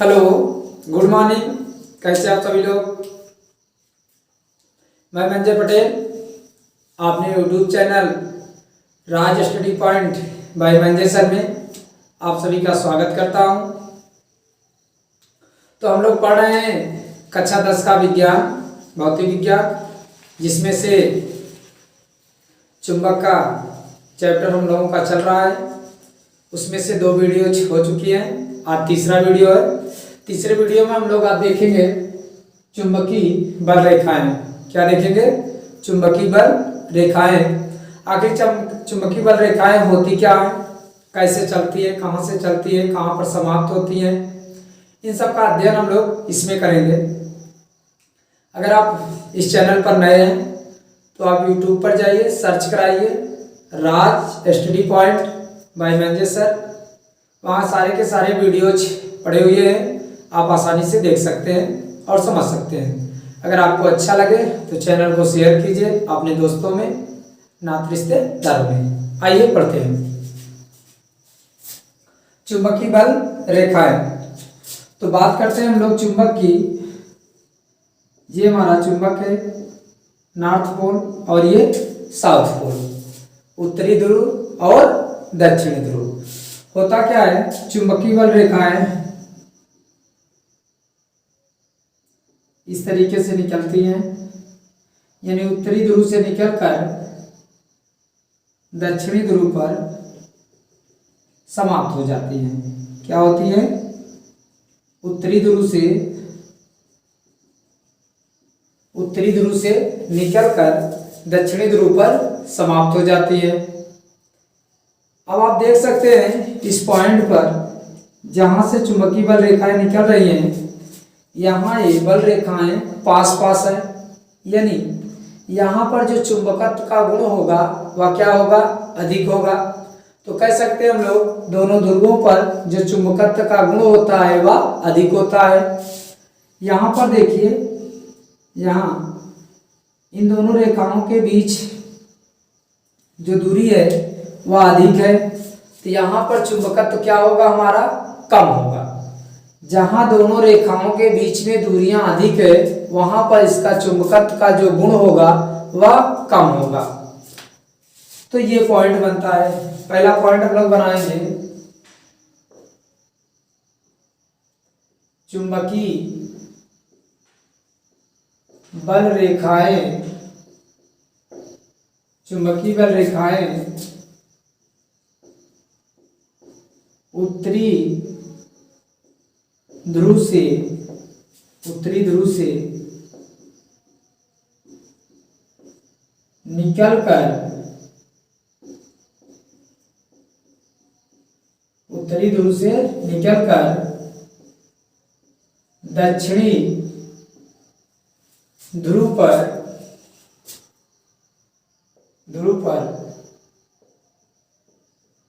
Hello, good morning. कैसे आप सभी लोग। मैं मंजय पटेल, आपने YouTube channel Raj study point by Manjay sir में आप सभी का स्वागत करता हूं। तो हम लोग पढ़ रहे हैं कक्षा 10 का विज्ञान, भौतिक विज्ञान, जिसमें से चुंबक का चैप्टर हम लोगों का चल रहा है। उसमें से 2 वीडियो हो चुकी हैं, आज तीसरा वीडियो है। तीसरे वीडियो में हम लोग आज देखेंगे चुंबकीय बल रेखाएं। क्या देखेंगे? चुंबकीय बल रेखाएं। आखिर चुंबकीय बल रेखाएं होती क्या है, कैसे चलती है, कहाँ से चलती है, कहाँ पर समाप्त होती हैं, इन सब का अध्ययन हम लोग इसमें करेंगे। अगर आप इस चैनल पर नए हैं तो आप YouTube पर जाइए, सर्च कराइए Raj study point by Manjay sir. वहाँ सारे के सारे वीडियोज पड़े हुए हैं, आप आसानी से देख सकते हैं और समझ सकते हैं। अगर आपको अच्छा लगे तो चैनल को शेयर कीजिए अपने दोस्तों में, नात रिश्तेदारों में। आइए पढ़ते हैं चुंबकीय बल रेखाएं। तो बात करते हैं हम लोग चुंबक की। ये हमारा चुंबक है, नॉर्थ पोल और ये साउथ पोल, उत्तरी ध्रुव और दक्षिणी ध्रुव। होता क्या है, चुंबकीय बल रेखाएं इस तरीके से निकलती हैं, यानी उत्तरी ध्रुव से निकलकर दक्षिणी ध्रुव पर समाप्त हो जाती हैं। क्या होती है? उत्तरी ध्रुव से निकलकर दक्षिणी ध्रुव पर समाप्त हो जाती है। अब आप देख सकते हैं इस पॉइंट पर जहां से चुंबकीय बल रेखाएं निकल रही हैं, यहाँ ये बल रेखाएं पास पास है, यानी यहाँ पर जो चुंबकत्व का गुण होगा वह क्या होगा? अधिक होगा। तो कह सकते हैं हम लोग दोनों ध्रुवों पर जो चुंबकत्व का गुण होता है वह अधिक होता है। यहाँ पर देखिए, यहाँ इन दोनों रेखाओं के बीच जो दूरी है वह अधिक है, तो यहाँ पर चुंबकत्व क्या होगा? हमारा कम होगा। जहां दोनों रेखाओं के बीच में दूरियां अधिक है वहां पर इसका चुंबकत्व का जो गुण होगा वह कम होगा। तो ये पॉइंट बनता है। पहला पॉइंट हम लोग बनाएंगे चुंबकीय बल रेखाएं। चुंबकीय बल रेखाएं उत्तरी ध्रुव से निकलकर दक्षिणी ध्रुव पर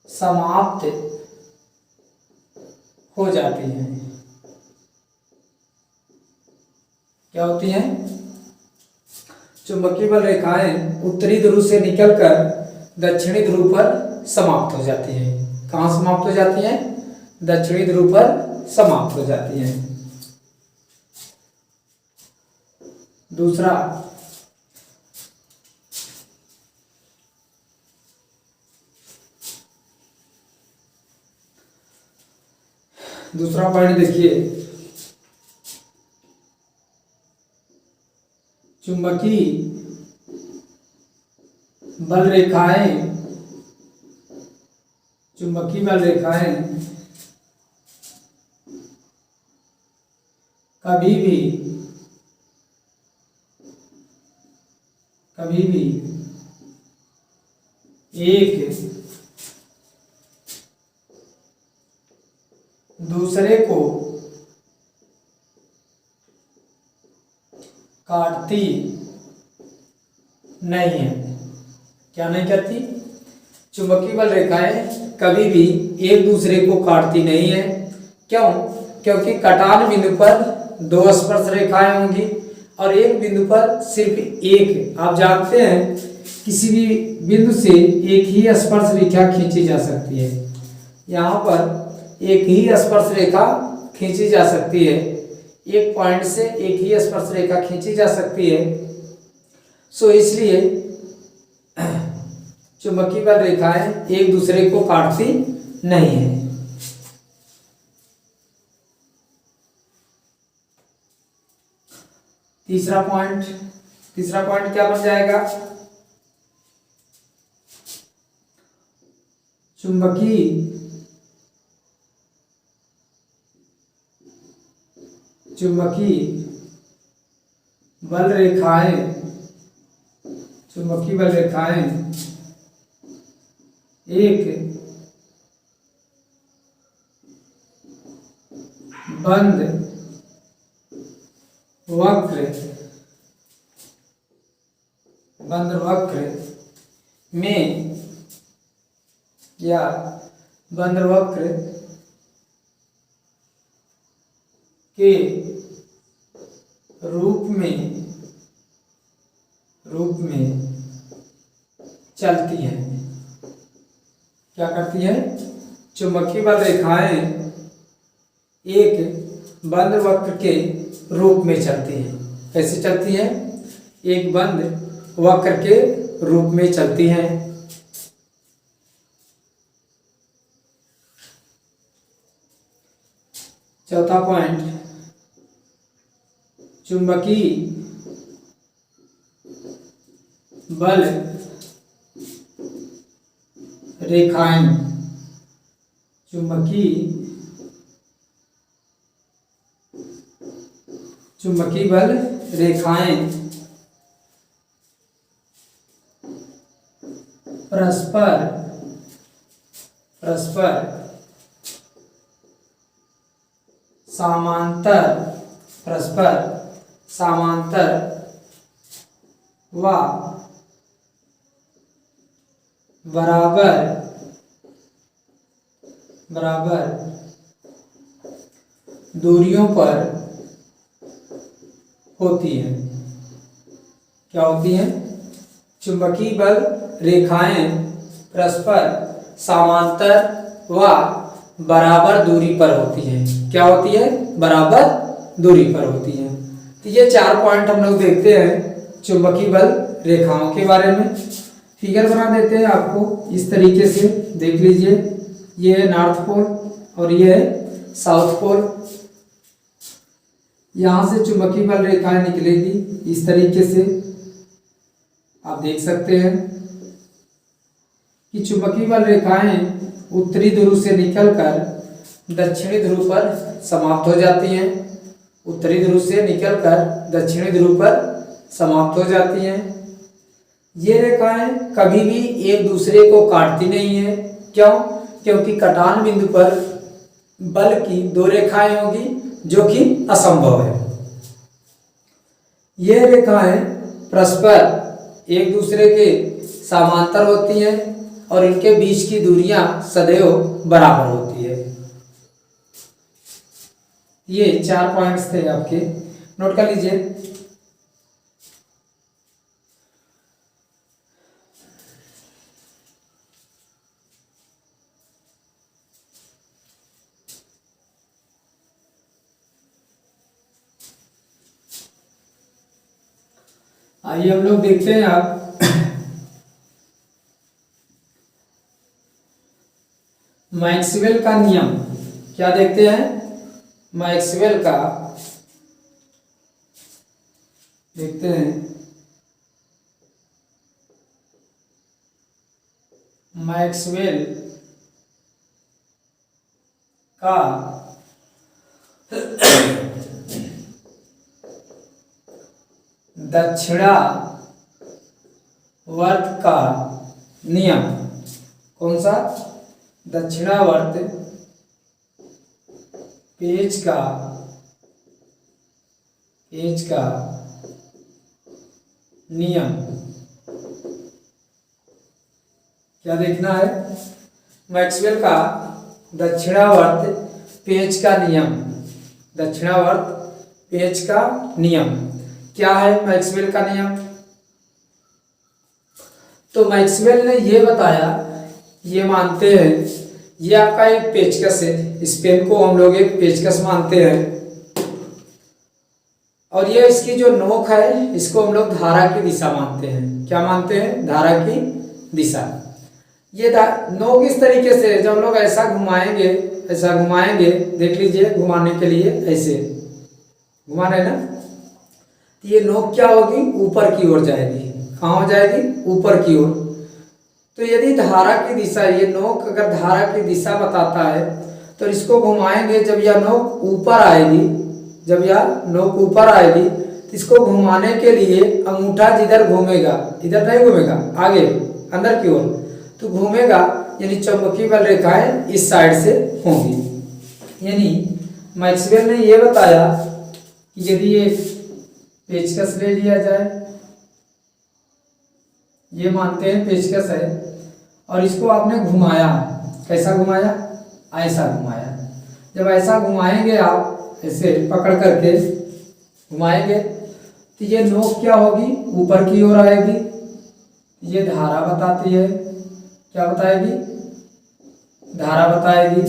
समाप्त हो जाती हैं। क्या होती हैं? चुंबकीय बल रेखाएं उत्तरी ध्रुव से निकलकर दक्षिणी ध्रुव पर समाप्त हो जाती हैं। कहाँ समाप्त हो जाती हैं? दक्षिणी ध्रुव पर समाप्त हो जाती हैं। दूसरा पॉइंट देखिए, चुंबकीय बल रेखाएं कभी भी एक दूसरे को काटती नहीं है। क्या नहीं करती? चुंबकीय बल रेखाएं कभी भी एक दूसरे को काटती नहीं है। क्यों? क्योंकि कटान बिंदु पर 2 स्पर्श रेखाएं होंगी और एक बिंदु पर सिर्फ एक। आप जानते हैं किसी भी बिंदु से एक ही स्पर्श रेखा खींची जा सकती है। यहाँ पर एक ही स्पर्श रेखा खींची जा सकती है, एक पॉइंट से एक ही स्पर्श रेखा खींची जा सकती है। सो इसलिए चुंबकीय बल रेखाएं एक दूसरे को काटती नहीं है। तीसरा पॉइंट क्या बन जाएगा? चुंबकीय बल रेखाएं एक बंद वक्र में या बंद वक्र के रूप में चलती है। क्या करती है? चुंबकीय बल रेखाएं एक बंद वक्र के रूप में चलती है। कैसे चलती है? एक बंद वक्र के रूप में चलती है। चौथा पॉइंट, चुंबकीय बल रेखाएं चुंबकीय बल रेखाएं परस्पर समांतर व बराबर दूरियों पर होती है। क्या होती है? चुंबकीय बल रेखाएं परस्पर समांतर व बराबर दूरी पर होती है। क्या होती है? बराबर दूरी पर होती है। तो ये 4 पॉइंट हम लोग देखते हैं चुंबकीय बल रेखाओं के बारे में। फिगर बना देते हैं आपको इस तरीके से, देख लीजिए। ये है नॉर्थ पोल और ये है साउथ पोल। यहाँ से चुंबकीय बल रेखाएं निकलेगी इस तरीके से। आप देख सकते हैं कि चुंबकीय बल रेखाएं उत्तरी ध्रुव से निकलकर दक्षिणी ध्रुव पर समाप्त हो जाती हैं। उत्तरी ध्रुव से निकलकर दक्षिणी ध्रुव पर समाप्त हो जाती हैं। ये रेखाएं कभी भी एक दूसरे को काटती नहीं है। क्यों? क्योंकि कटान बिंदु पर बल की 2 रेखाएं होगी, जो कि असंभव है। ये रेखाएं परस्पर एक दूसरे के समांतर होती हैं और इनके बीच की दूरियां सदैव बराबर होती है। ये 4 पॉइंट्स थे आपके, नोट कर लीजिए। आइए हम लोग देखते हैं आप मैक्सवेल का नियम। क्या देखते हैं? मैक्सवेल का देखते हैं। मैक्सवेल का दक्षिणावर्त का नियम। कौन सा? दक्षिणावर्त पेच का नियम। क्या देखना है? मैक्सवेल का दक्षिणावर्त पेच का नियम। दक्षिणावर्त पेच का नियम क्या है? मैक्सवेल का नियम। तो मैक्सवेल ने ये बताया, ये मानते हैं, ये आपका एक पेचकस है, इस पेन को हम लोग एक पेचकस मानते हैं। और ये इसकी जो नोक है इसको हम लोग धारा की दिशा मानते हैं। क्या मानते हैं? धारा की दिशा। ये नोक इस तरीके से जब हम लोग ऐसा घुमाएंगे, ऐसा घुमाएंगे, देख लीजिए घुमाने के लिए ऐसे घुमा रहे ना, तो ये नोक क्या होगी? ऊपर की ओर जाएगी। कहाँ हो जाएगी? ऊपर की ओर। तो यदि धारा की दिशा, ये नोक अगर धारा की दिशा बताता है तो इसको घुमाएंगे, जब यह नोक ऊपर आएगी, जब यह नोक ऊपर आएगी तो इसको घुमाने के लिए अंगूठा जिधर घूमेगा, इधर नहीं घूमेगा, आगे अंदर की ओर तो घूमेगा, यानी चुंबकीय बल रेखाएं इस साइड से होंगी। यानी मैक्सवेल ने यह बताया कि यदि ये पेचकस ले लिया जाए, ये मानते हैं पेचकस है, और इसको आपने घुमाया, कैसा घुमाया? ऐसा घुमाया। जब ऐसा घुमाएंगे आप, ऐसे पकड़ करके घुमाएंगे तो ये नोक क्या होगी? ऊपर की ओर आएगी। ये धारा बताती है। क्या बताएगी? धारा बताएगी।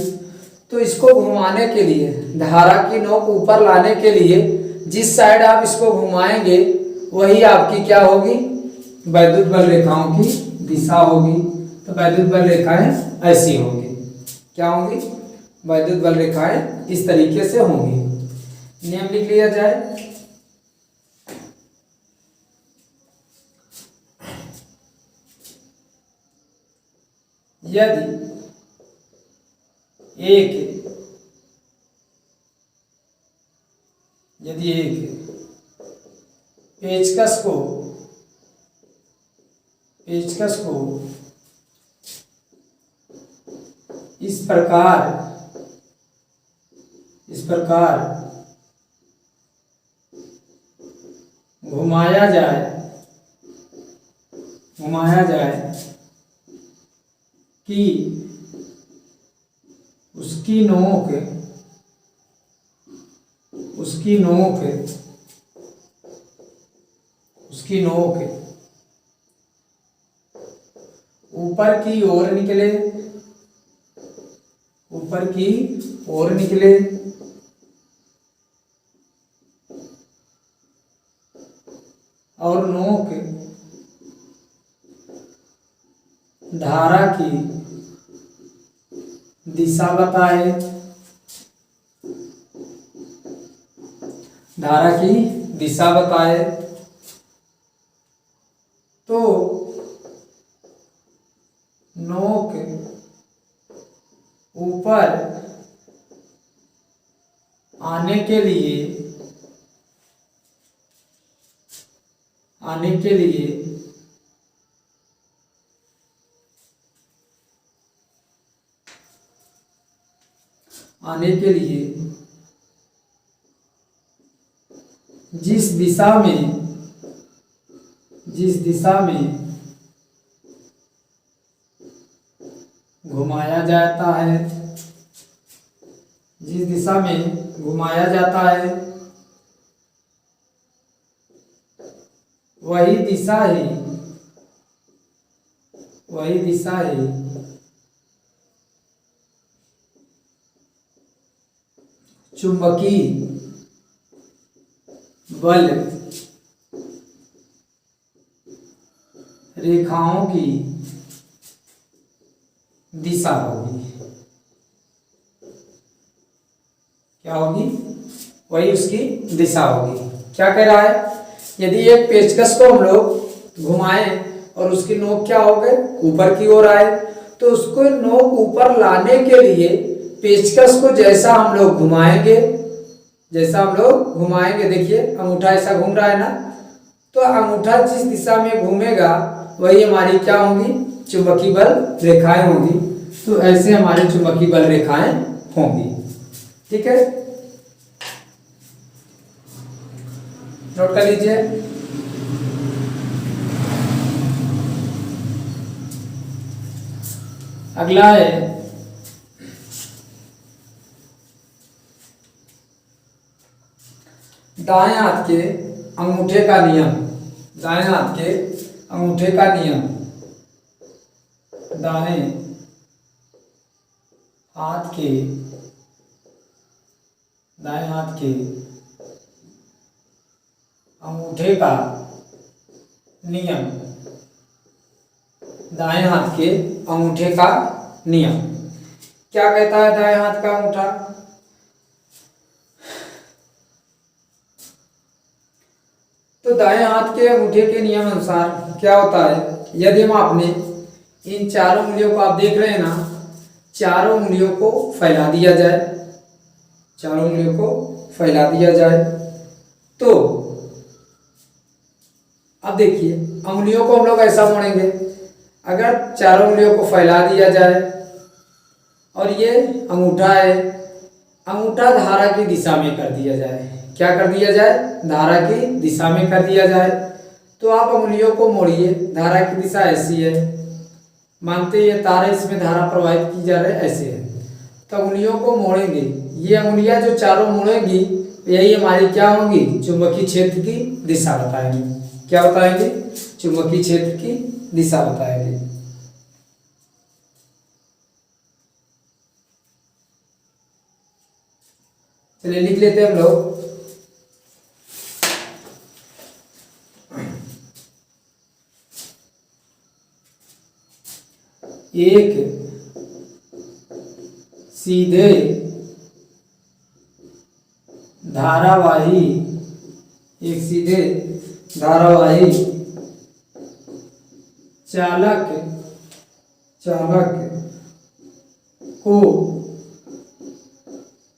तो इसको घुमाने के लिए, धारा की नोक ऊपर लाने के लिए जिस साइड आप इसको घुमाएंगे वही आपकी क्या होगी? वैद्युत बल रेखाओं की दिशा होगी। तो वैद्युत बल रेखाएं ऐसी होंगी। क्या होंगी? वैद्युत बल रेखाएं इस तरीके से होंगी। नियम लिख लिया जाए। यदि एक पेचकस को इस प्रकार घुमाया जाए कि उसकी नोक ऊपर की ओर निकले, और नोक धारा की दिशा बताए, तो नोक ऊपर आने के लिए जिस दिशा में घुमाया जाता है, वही दिशा ही चुंबकीय बल रेखाओं की दिशा होगी। क्या होगी? वही उसकी दिशा होगी। क्या कह रहा है? यदि एक पेचकस को हम लोग घुमाएं और उसकी नोक क्या हो गए? ऊपर की ओर आए, तो उसको नोक ऊपर लाने के लिए पेचकस को जैसा हम लोग घुमाएंगे, देखिए अंगूठा ऐसा घूम रहा है ना, तो अंगूठा जिस दिशा में घूमेगा वही हमारी क्या होंगी? चुंबकीय बल रेखाएं होंगी। तो ऐसे हमारी चुंबकीय बल रेखाएं होंगी। ठीक है, नोट कर लीजिए। अगला है दाएं हाथ के अंगूठे का नियम। दाएं हाथ के अंगूठे का नियम, दाएं हाथ के दाएं हाथ के अंगूठे का नियम, दाएं हाथ के अंगूठे का नियम क्या कहता है? दाएं हाथ का अंगूठा, तो दाएं हाथ के अंगूठे के नियम अनुसार क्या होता है? यदि हम आपने इन चारों उंगलियों को आप देख रहे हैं ना, चारों उंगलियों को फैला दिया जाए, चारों उंगलियों को फैला दिया जाए, तो अब देखिए उंगलियों को हम लोग ऐसा मोड़ेंगे। अगर चारों उंगलियों को फैला दिया जाए और ये अंगूठा है, अंगूठा धारा की दिशा में कर दिया जाए, क्या कर दिया जाए? धारा की दिशा में कर दिया जाए, तो आप उंगलियों को मोड़िए। धारा की दिशा ऐसी है, मानते ये तार है, इसमें धारा प्रवाहित की जा रही है, ऐसे है, तो उंगलियों को मोड़ेंगे। ये उंगलियां जो चारों मुड़ेंगी यही हमारी क्या होंगी? चुंबकीय क्षेत्र की दिशा बताएंगे। क्या बताएंगे? चुंबकीय क्षेत्र की दिशा बताएंगे। चलिए लिख लेते हैं हम लोग। एक सीधे धारावाही, एक सीधे धारावाही चालक को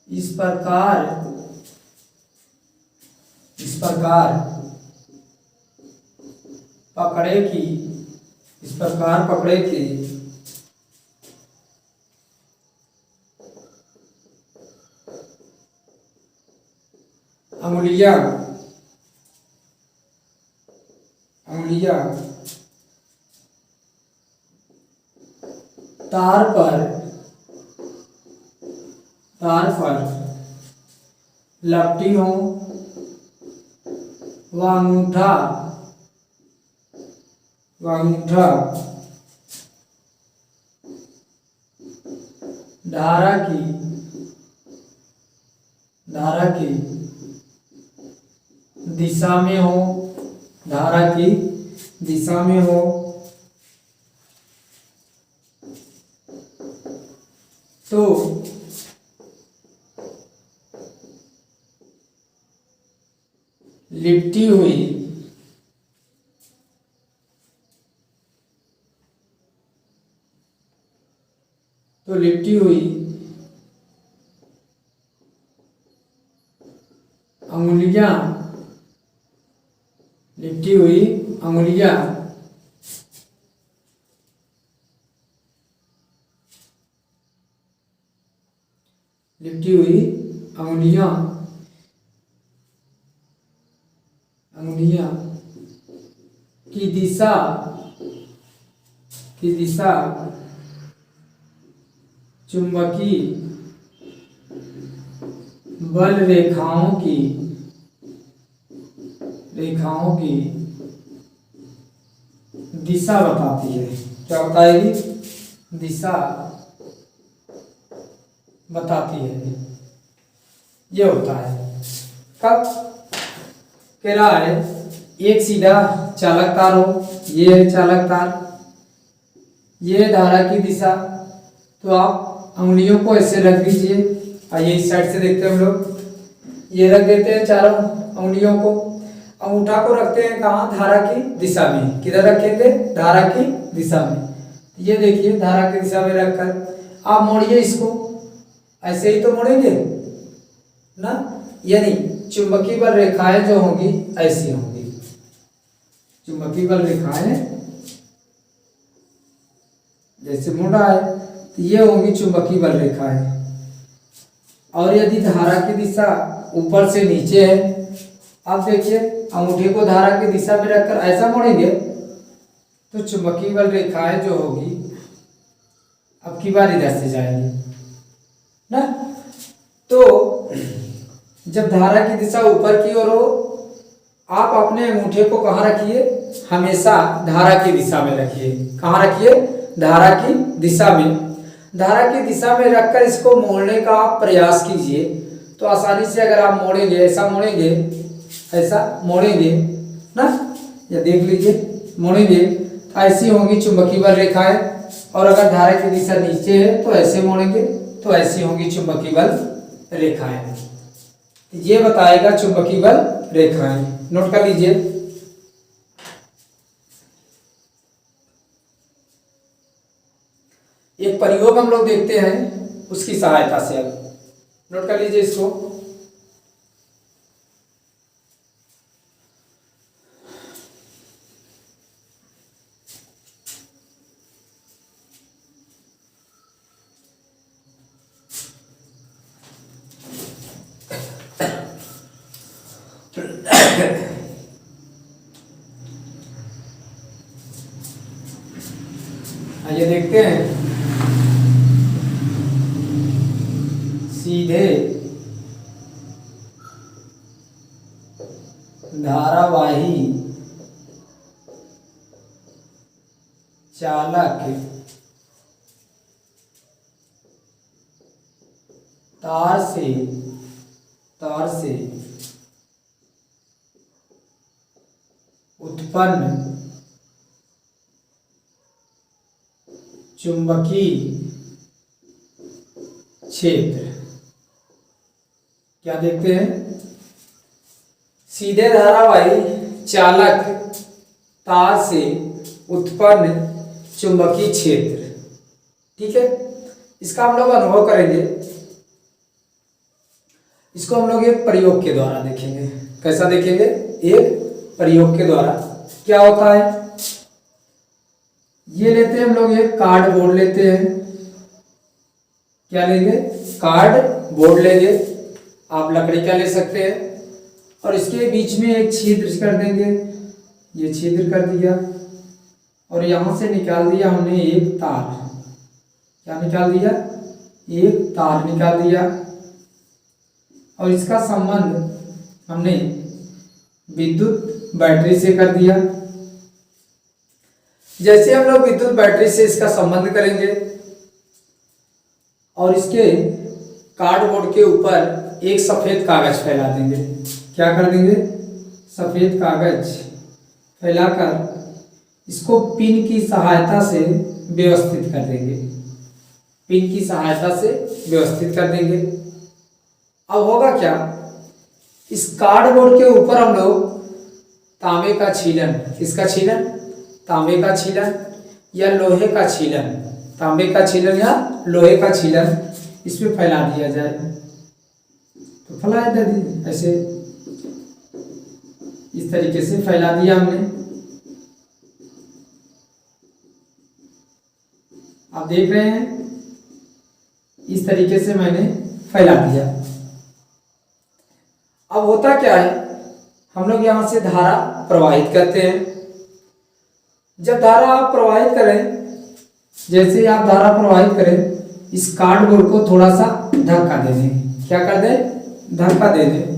इस प्रकार पकड़े कि अंगुलियां तार पर लपटी हो व अंगूठा धारा की दिशा में हो, धारा की दिशा में हो, तो लिपटी हुई अंगुलियां की दिशा चुंबकीय बल रेखाओं की दिशा बताती है। क्या बताएगी? दिशा बताती है। ये होता है कब? कह रहा है एक सीधा चालक तार हो, ये है चालक तार, ये है धारा की दिशा, तो आप उंगलियों को ऐसे रख दीजिए। आइए इस साइड से देखते हैं हम लोग, ये रख देते हैं चारों उंगलियों को, अंगूठा को रखते हैं कहाँ? धारा की दिशा में। किधर रखेंगे? धारा की दिशा में। ये देखिए धारा की दिशा में रखकर आप मोड़िए इसको, ऐसे ही तो मोड़ेंगे ना, यानी चुंबकीय बल रेखाएं जो होंगी ऐसी होंगी। चुंबकीय बल रेखाएं जैसे मोड़ा है तो ये होंगी चुंबकीय बल रेखाएं। और यदि धारा की दिशा ऊपर से नीचे है, आप देखिए अंगूठे को धारा की दिशा में रखकर ऐसा मोड़ेंगे तो चुंबकीय बल रेखाएं जो होगी अब की बार इधर से जाएंगी ना। तो जब धारा की दिशा ऊपर की ओर हो, आप अपने अंगूठे को कहाँ रखिए? हमेशा धारा की दिशा में रखिए। कहाँ रखिए? धारा की दिशा में। धारा की दिशा में रखकर इसको मोड़ने का आप प्रयास कीजिए तो आसानी से अगर आप मोड़ेंगे, ऐसा मोड़ेंगे ना, या देख लीजिए मोड़ेंगे तो ऐसी होंगी चुंबकीय बल रेखाएं, और अगर धारा की दिशा नीचे है तो ऐसे मोड़ेंगे तो ऐसी होंगी चुंबकीय बल रेखाएं। ये बताएगा चुंबकीय बल रेखाएं, नोट कर लीजिए। एक प्रयोग हम लोग देखते हैं उसकी सहायता से, अब नोट कर लीजिए इसको। आइए देखते हैं। सीधे धारावाही चालक तार से उत्पन्न चुंबकीय क्षेत्र, क्या देखते हैं, सीधे धारावाही चालक तार से उत्पन्न चुंबकीय क्षेत्र। ठीक है, इसका हम लोग अनुभव करेंगे। इसको हम लोग एक प्रयोग के द्वारा देखेंगे। कैसा देखेंगे? एक प्रयोग के द्वारा। क्या होता है, ये लेते हैं हम लोग एक कार्ड बोर्ड लेते हैं। क्या लेंगे? कार्ड बोर्ड लेंगे, आप लकड़ी का ले सकते हैं, और इसके बीच में एक छिद्र कर देंगे। ये छिद्र कर दिया और यहां से निकाल दिया हमने एक तार। क्या निकाल दिया? एक तार निकाल दिया, और इसका संबंध हमने विद्युत बैटरी से कर दिया। जैसे हम लोग विद्युत बैटरी से इसका संबंध करेंगे और इसके कार्डबोर्ड के ऊपर एक सफेद कागज फैला देंगे। क्या कर देंगे? सफेद कागज फैलाकर इसको पिन की सहायता से व्यवस्थित कर देंगे। पिन की सहायता से व्यवस्थित कर देंगे। अब होगा क्या, इस कार्डबोर्ड के ऊपर हम लोग तांबे का छीलन, किसका छीलन? तांबे का छीलन या लोहे का छीलन, तांबे का छीलन या लोहे का छीलन इसमें फैला दिया जाए। तो फैला दीजिए, ऐसे इस तरीके से फैला दिया हमने। आप देख रहे हैं, इस तरीके से मैंने फैला दिया। अब होता क्या है, हम लोग यहां से धारा प्रवाहित करते हैं। जब धारा आप प्रवाहित करें, जैसे ही आप धारा प्रवाहित करें, इस कार्डबोर्ड को थोड़ा सा धक्का दे दें। क्या कर दें? धक्का दे दें।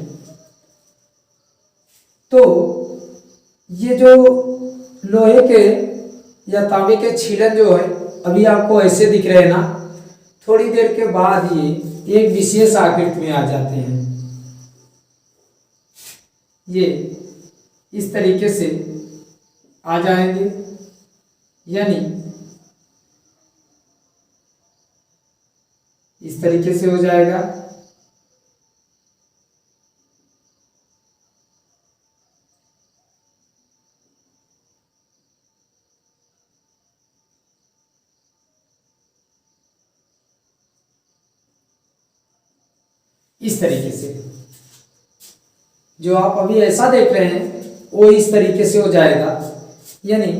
तो ये जो लोहे के या तांबे के छीलन जो है, अभी आपको ऐसे दिख रहे हैं ना, थोड़ी देर के बाद ये एक विशेष आकृति में आ जाते हैं। ये इस तरीके से आ जाएंगे, यानी इस तरीके से हो जाएगा। इस तरीके से जो आप अभी ऐसा देख रहे हैं वो इस तरीके से हो जाएगा। यानी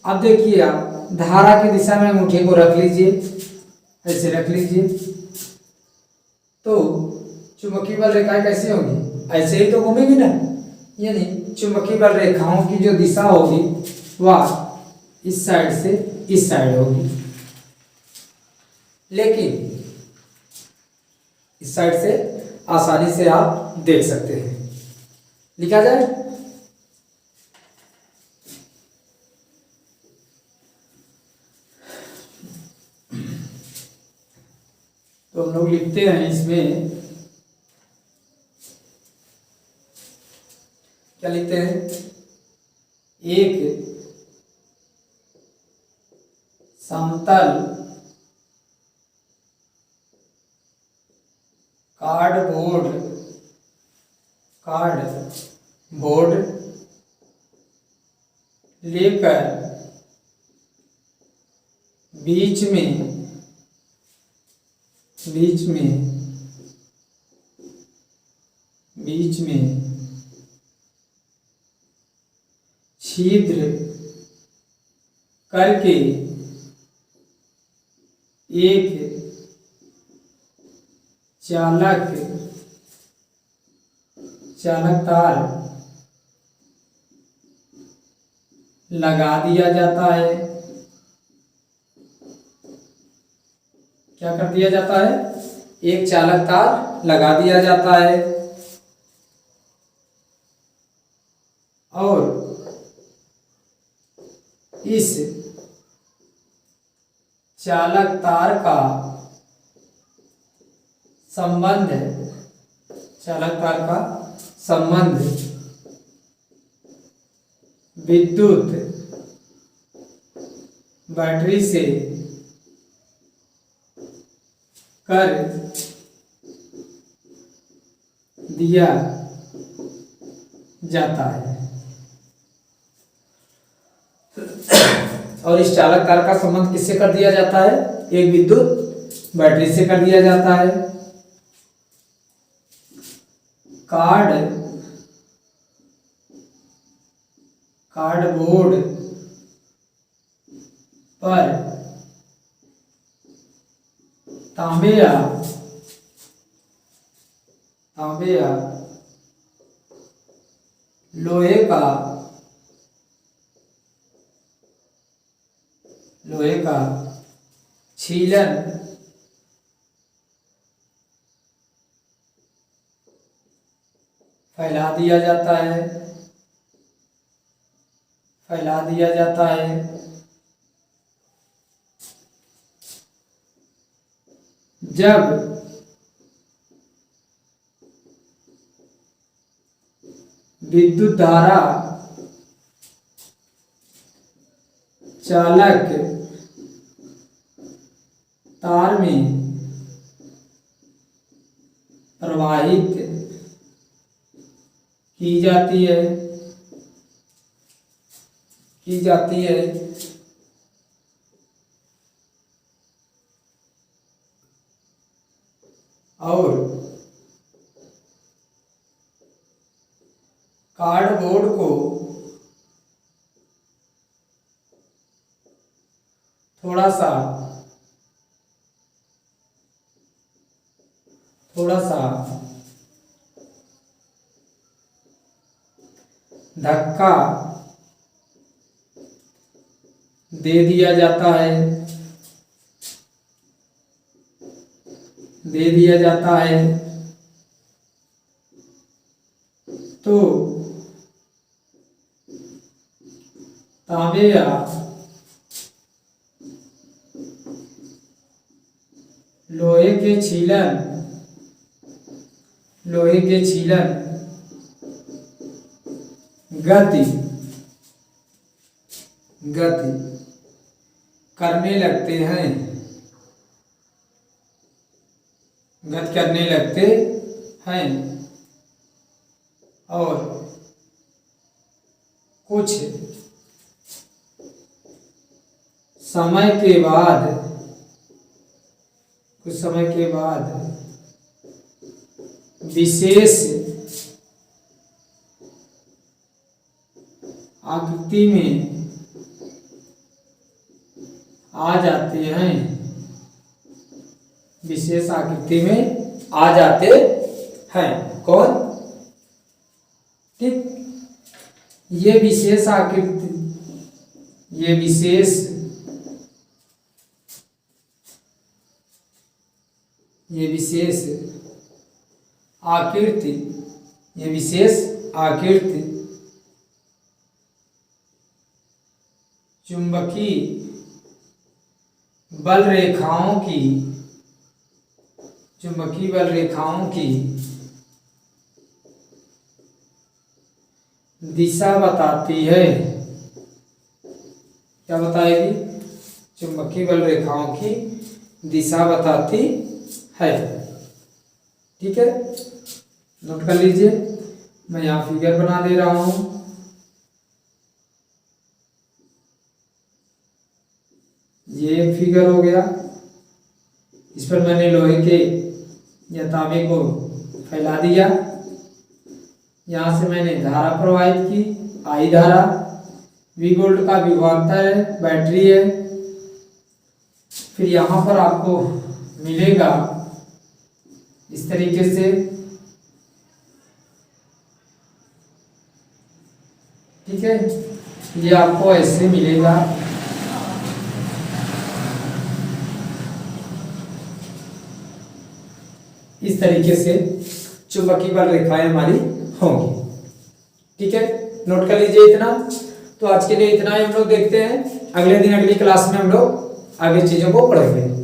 अब देखिए, आप धारा की दिशा में अंगूठे को रख लीजिए, ऐसे रख लीजिए, तो चुंबकीय बल रेखाएं कैसे होंगी? ऐसे ही तो घूमेगी ना। यानी चुंबकीय बल रेखाओं की जो दिशा होगी वह इस साइड से इस साइड होगी, लेकिन इस साइड से आसानी से आप देख सकते हैं। लिखा जाए, तो हम लोग लिखते हैं इसमें, क्या लिखते हैं, एक समतल कार्डबोर्ड लेकर बीच में छिद्र करके एक चालक तार लगा दिया जाता है। क्या कर दिया जाता है, एक चालक तार लगा दिया जाता है और इस चालक तार का संबंध विद्युत बैटरी से कर दिया जाता है और इस चालक तार का संबंध किससे कर दिया जाता है, एक विद्युत बैटरी से कर दिया जाता है। कार्डबोर्ड पर तांबे या लोहे का छीलन फैला दिया जाता है। जब विद्युत धारा चालक तार में प्रवाहित की जाती है और कार्डबोर्ड को थोड़ा सा धक्का दे दिया जाता है तो तांबे या लोहे के छीलन गति करने लगते हैं और कुछ समय के बाद विशेष आकृति में आ जाते हैं। कौन? ठीक, ये विशेष आकृति चुंबकीय बल रेखाओं की चुंबकीय बल रेखाओं की दिशा बताती है। क्या बताएगी? चुंबकीय बल रेखाओं की दिशा बताती है। ठीक है, नोट कर लीजिए। मैं यहाँ फिगर बना दे रहा हूं। ये एक फिगर हो गया। इस पर मैंने लोहे के या तांबे को फैला दिया। यहाँ से मैंने धारा प्रवाहित की, आई धारा। V वोल्ट का विभवांतर है, बैटरी है। फिर यहाँ पर आपको मिलेगा इस तरीके से। ठीक है, ये आपको ऐसे मिलेगा। इस तरीके से चुंबकीय बल रेखाएं हमारी होंगी। ठीक है, नोट कर लीजिए इतना। तो आज के लिए इतना ही हम लोग देखते हैं। अगले दिन अगली क्लास में हम लोग आगे चीजों को पढ़ेंगे।